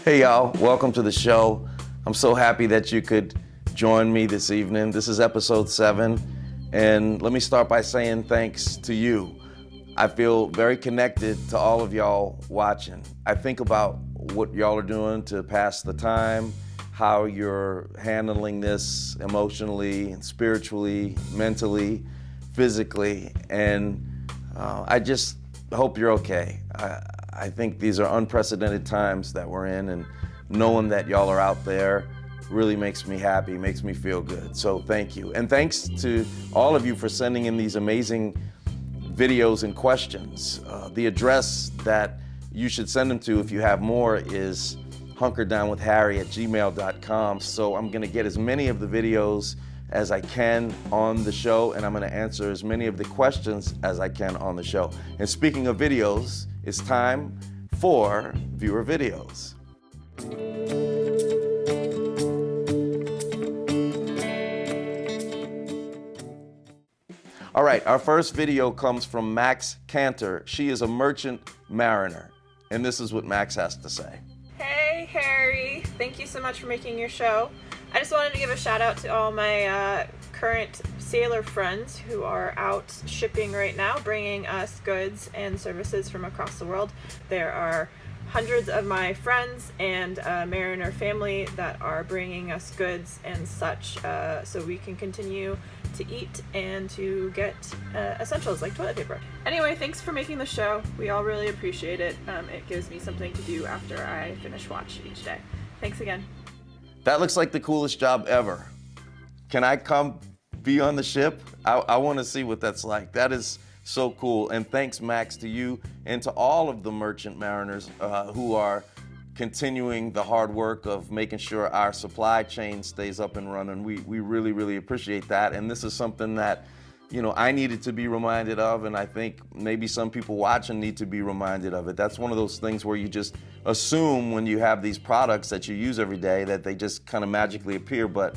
Hey y'all, welcome to the show. I'm so happy that you could join me this evening. This is episode 7, and let me start by saying thanks to you. I feel very connected to all of y'all watching. I think about what y'all are doing to pass the time, how you're handling this emotionally and spiritually, mentally, physically, and I just hope you're okay. I think these are unprecedented times that we're in, and knowing that y'all are out there really makes me happy, makes me feel good. So thank you. And thanks to all of you for sending in these amazing videos and questions. The address that you should send them to if you have more is hunkerdownwithharry@gmail.com. So I'm gonna get as many of the videos as I can on the show, and I'm gonna answer as many of the questions as I can on the show. And speaking of videos, it's time for viewer videos. All right, our first video comes from Max Cantor. She is a merchant mariner, and this is what Max has to say. Hey Harry, thank you so much for making your show. I just wanted to give a shout out to all my current sailor friends who are out shipping right now, bringing us goods and services from across the world. There are hundreds of my friends and mariner family that are bringing us goods and such, so we can continue to eat and to get essentials like toilet paper. Anyway, thanks for making the show. We all really appreciate it. It gives me something to do after I finish watch each day. Thanks again. That looks like the coolest job ever. Can I come be on the ship? I want to see what that's like. That is so cool. And thanks, Max, to you and to all of the merchant mariners who are continuing the hard work of making sure our supply chain stays up and running. We really, really appreciate that. And this is something that, you know, I needed to be reminded of, and I think maybe some people watching need to be reminded of it. That's one of those things where you just assume when you have these products that you use every day that they just kind of magically appear, but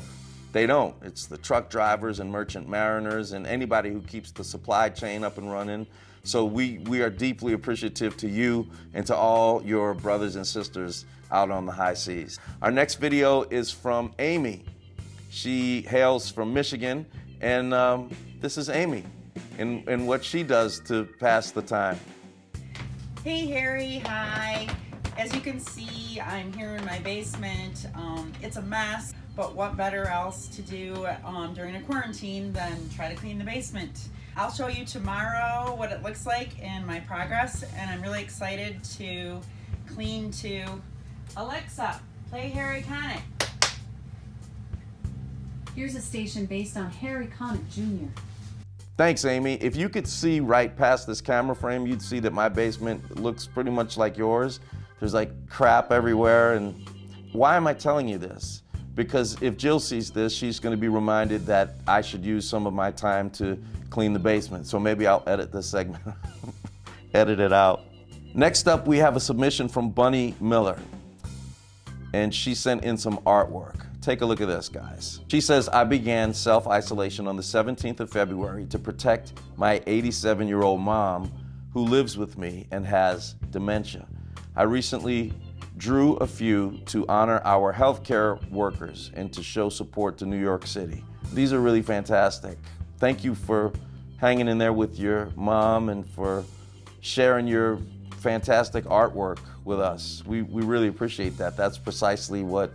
they don't. It's the truck drivers and merchant mariners and anybody who keeps the supply chain up and running. So we are deeply appreciative to you and to all your brothers and sisters out on the high seas. Our next video is from Amy. She hails from Michigan, and this is Amy and what she does to pass the time. Hey Harry, hi. As you can see, I'm here in my basement. It's a mess, but what better else to do during a quarantine than try to clean the basement? I'll show you tomorrow what it looks like and my progress, and I'm really excited to clean to Alexa, play Harry Connick. Here's a station based on Harry Connick Jr. Thanks, Amy. If you could see right past this camera frame, you'd see that my basement looks pretty much like yours. There's like crap everywhere, and why am I telling you this? Because if Jill sees this, she's going to be reminded that I should use some of my time to clean the basement. So maybe I'll edit this segment, edit it out. Next up, we have a submission from Bunny Miller, and she sent in some artwork. Take a look at this, guys. She says, I began self-isolation on the 17th of February to protect my 87-year-old mom who lives with me and has dementia. I recently drew a few to honor our healthcare workers and to show support to New York City. These are really fantastic. Thank you for hanging in there with your mom and for sharing your fantastic artwork with us. We really appreciate that. That's precisely what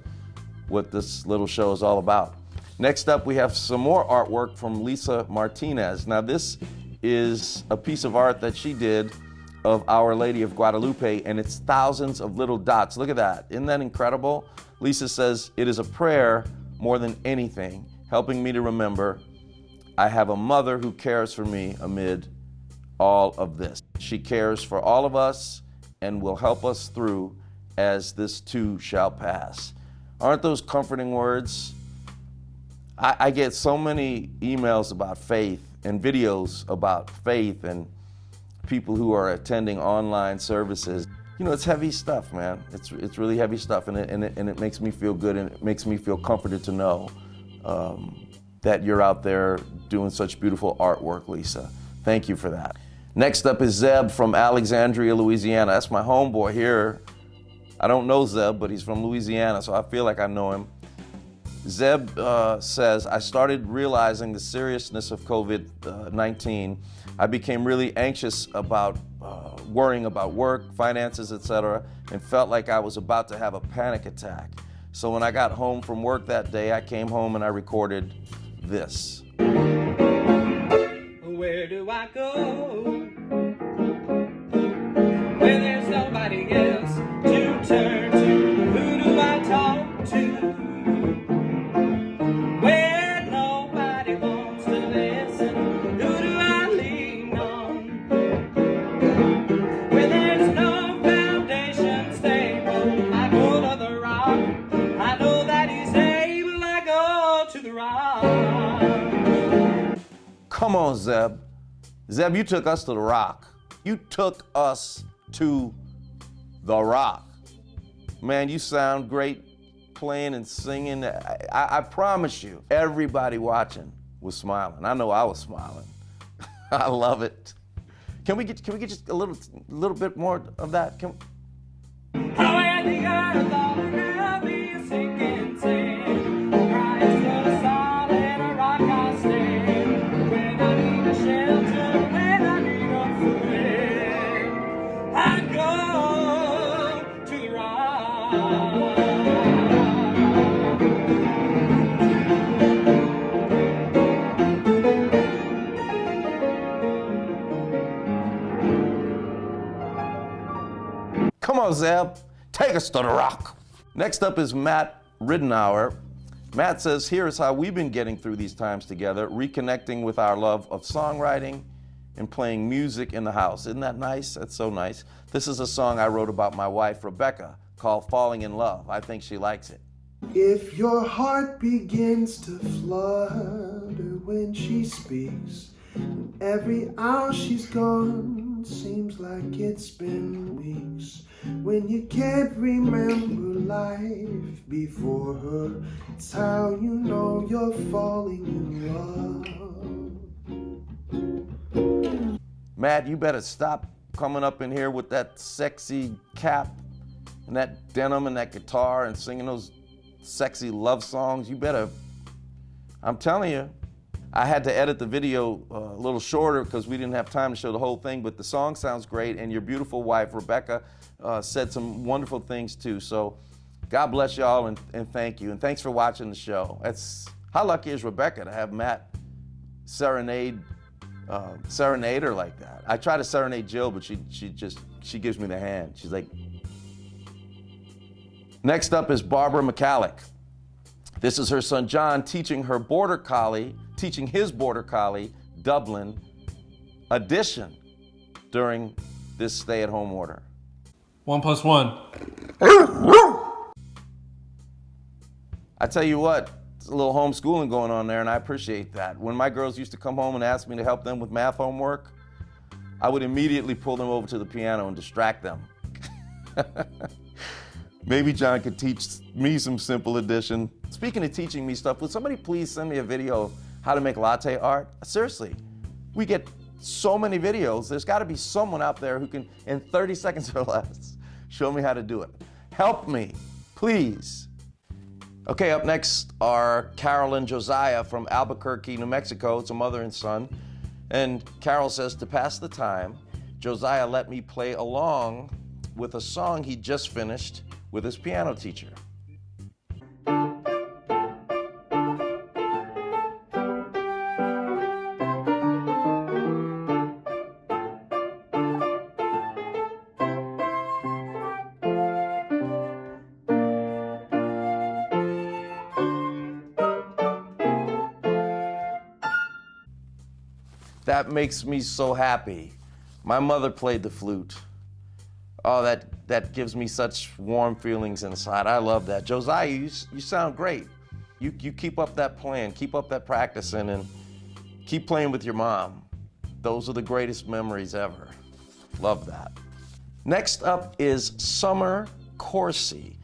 this little show is all about. Next up, we have some more artwork from Lisa Martinez. Now, this is a piece of art that she did of Our Lady of Guadalupe, and it's thousands of little dots. Look at that. Isn't that incredible? Lisa says, it is a prayer more than anything, helping me to remember I have a mother who cares for me amid all of this. She cares for all of us and will help us through as this too shall pass. Aren't those comforting words? I get so many emails about faith and videos about faith and people who are attending online services. You know, it's heavy stuff, man. It's really heavy stuff, and it makes me feel good, and it makes me feel comforted to know that you're out there doing such beautiful artwork, Lisa. Thank you for that. Next up is Zeb from Alexandria, Louisiana. That's my homeboy here. I don't know Zeb, but he's from Louisiana, so I feel like I know him. Zeb says, I started realizing the seriousness of COVID-19. I became really anxious about worrying about work, finances, etc., and felt like I was about to have a panic attack. So when I got home from work that day, I came home and I recorded this. Where do I go when there's nobody else to turn to? Who do I talk to when nobody wants to listen? Who do I lean on when there's no foundation stable? I go to the rock. I know that he's able. I go to the rock. Come on, Zeb. Zeb, you took us to the rock. You took us to the rock. Man, you sound great playing and singing. I promise you, everybody watching was smiling. I know I was smiling. I love it. Can we get just a little bit more of that? How had the earth all around me is sinking sand. Christ on a solid rock I stand. When I need a shelter, when I need a friend, I go to the rock. Come on, Zeb. Take us to the rock. Next up is Matt Ridenour. Matt says, here is how we've been getting through these times together, reconnecting with our love of songwriting and playing music in the house. Isn't that nice? That's so nice. This is a song I wrote about my wife, Rebecca, called Falling in Love. I think she likes it. If your heart begins to flutter when she speaks, and every hour she's gone seems like it's been weeks. When you can't remember life before her, it's how you know you're falling in love. Matt, you better stop coming up in here with that sexy cap and that denim and that guitar and singing those sexy love songs. You better, I'm telling you. I had to edit the video a little shorter because we didn't have time to show the whole thing, but the song sounds great, and your beautiful wife, Rebecca, said some wonderful things too. So God bless y'all and thank you. And thanks for watching the show. How lucky is Rebecca to have Matt serenade her like that. I try to serenade Jill, but she gives me the hand. She's like. Next up is Barbara McCallick. This is her son John teaching his border collie, Dublin, addition during this stay-at-home order. 1 + 1. I tell you what, there's a little homeschooling going on there, and I appreciate that. When my girls used to come home and ask me to help them with math homework, I would immediately pull them over to the piano and distract them. Maybe John could teach me some simple addition. Speaking of teaching me stuff, would somebody please send me a video of how to make latte art? Seriously, we get so many videos. There's got to be someone out there who can, in 30 seconds or less, show me how to do it. Help me, please. Okay, up next are Carol and Josiah from Albuquerque, New Mexico. It's a mother and son. And Carol says, to pass the time, Josiah let me play along with a song he just finished with his piano teacher. That makes me so happy. My mother played the flute. Oh, that gives me such warm feelings inside. I love that. Josiah, you sound great. You keep up that playing, keep up that practicing, and keep playing with your mom. Those are the greatest memories ever. Love that. Next up is Summer Corsi.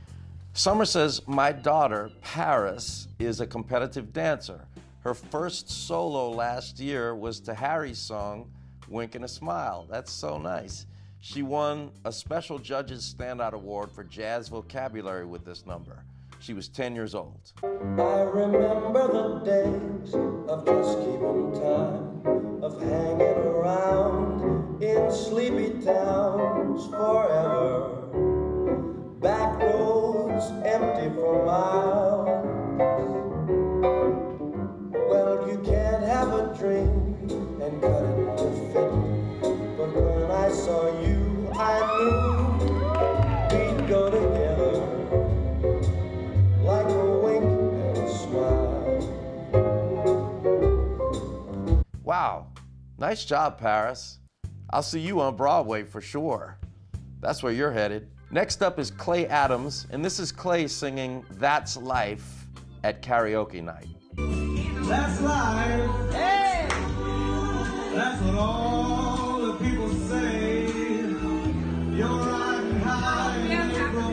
Summer says, my daughter, Paris, is a competitive dancer. Her first solo last year was to Harry's song, Wink and a Smile. That's so nice. She won a Special Judges Standout Award for Jazz Vocabulary with this number. She was 10 years old. I remember the days of just keeping time, of hanging around in sleepy towns forever. Back roads empty for miles. Well, you can't have a dream and cut it to fit. But when I saw you, I knew we'd go together like a wink and a smile. Wow, nice job, Paris. I'll see you on Broadway for sure. That's where you're headed. Next up is Clay Adams, and this is Clay singing That's Life at karaoke night. That's life. Hey! That's what all the people say. You're riding high in April,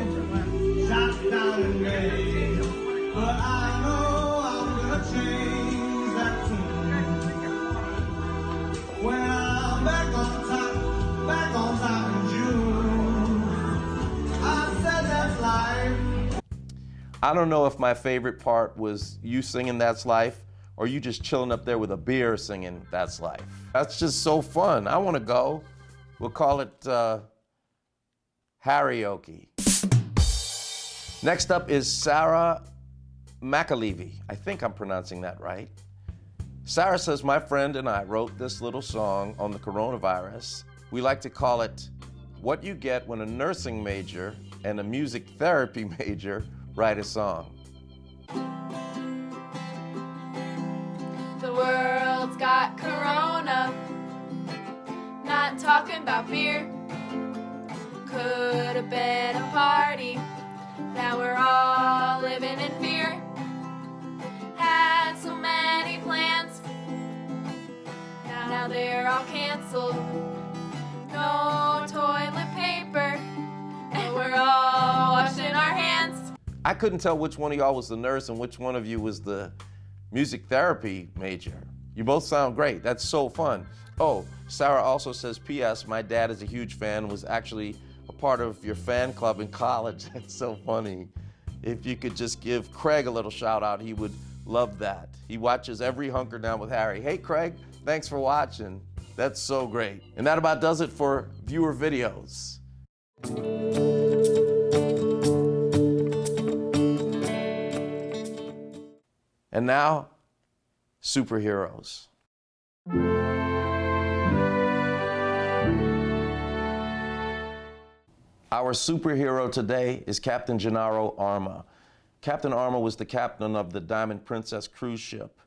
shot down in May. But I know I'm gonna change that tune. When I'm back on top in June. I said that's life. I don't know if my favorite part was you singing That's Life or you just chilling up there with a beer singing That's Life. That's just so fun. I want to go. We'll call it karaoke. Next up is Sarah McAlevey. I think I'm pronouncing that right. Sarah says, my friend and I wrote this little song on the coronavirus. We like to call it What You Get When a Nursing Major and a Music Therapy Major Write a Song. The world's got corona, not talking about beer. Could have been a party, now we're all living in fear. Had so many plans, now they're all canceled. No toilet paper, and we're all washing our hands. I couldn't tell which one of y'all was the nurse and which one of you was the music therapy major. You both sound great. That's so fun. Oh, Sarah also says, P.S. My dad is a huge fan and was actually a part of your fan club in college. That's so funny. If you could just give Craig a little shout out, he would love that. He watches every Hunker Down with Harry. Hey, Craig, thanks for watching. That's so great. And that about does it for viewer videos. And now, superheroes. Our superhero today is Captain Gennaro Arma. Captain Arma was the captain of the Diamond Princess cruise ship.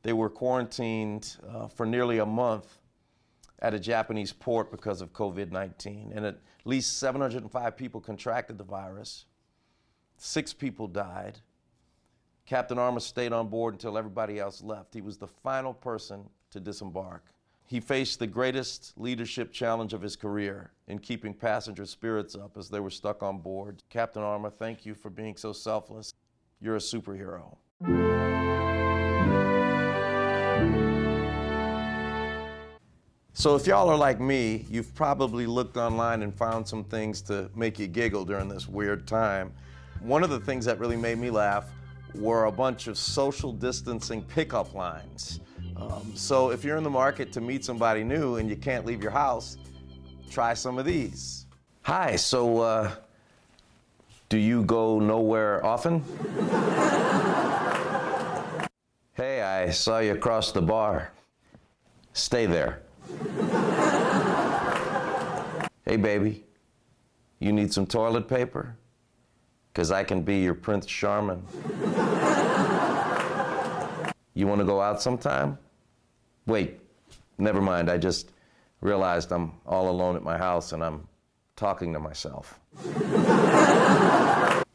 They were quarantined for nearly a month at a Japanese port because of COVID-19, and at least 705 people contracted the virus. 6 people died. Captain Arma stayed on board until everybody else left. He was the final person to disembark. He faced the greatest leadership challenge of his career in keeping passenger spirits up as they were stuck on board. Captain Arma, thank you for being so selfless. You're a superhero. So if y'all are like me, you've probably looked online and found some things to make you giggle during this weird time. One of the things that really made me laugh were a bunch of social distancing pickup lines. So if you're in the market to meet somebody new and you can't leave your house, try some of these. Hi, so do you go nowhere often? Hey, I saw you across the bar. Stay there. Hey, baby, you need some toilet paper? 'Cause I can be your Prince Charming. You want to go out sometime? Wait, never mind. I just realized I'm all alone at my house and I'm talking to myself.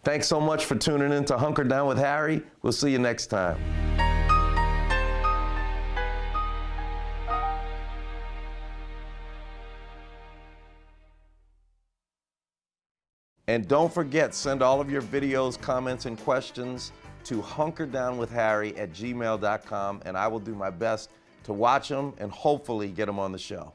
Thanks so much for tuning in to Hunker Down with Harry. We'll see you next time. And don't forget, send all of your videos, comments, and questions to hunkerdownwithharry@gmail.com, and I will do my best to watch them and hopefully get them on the show.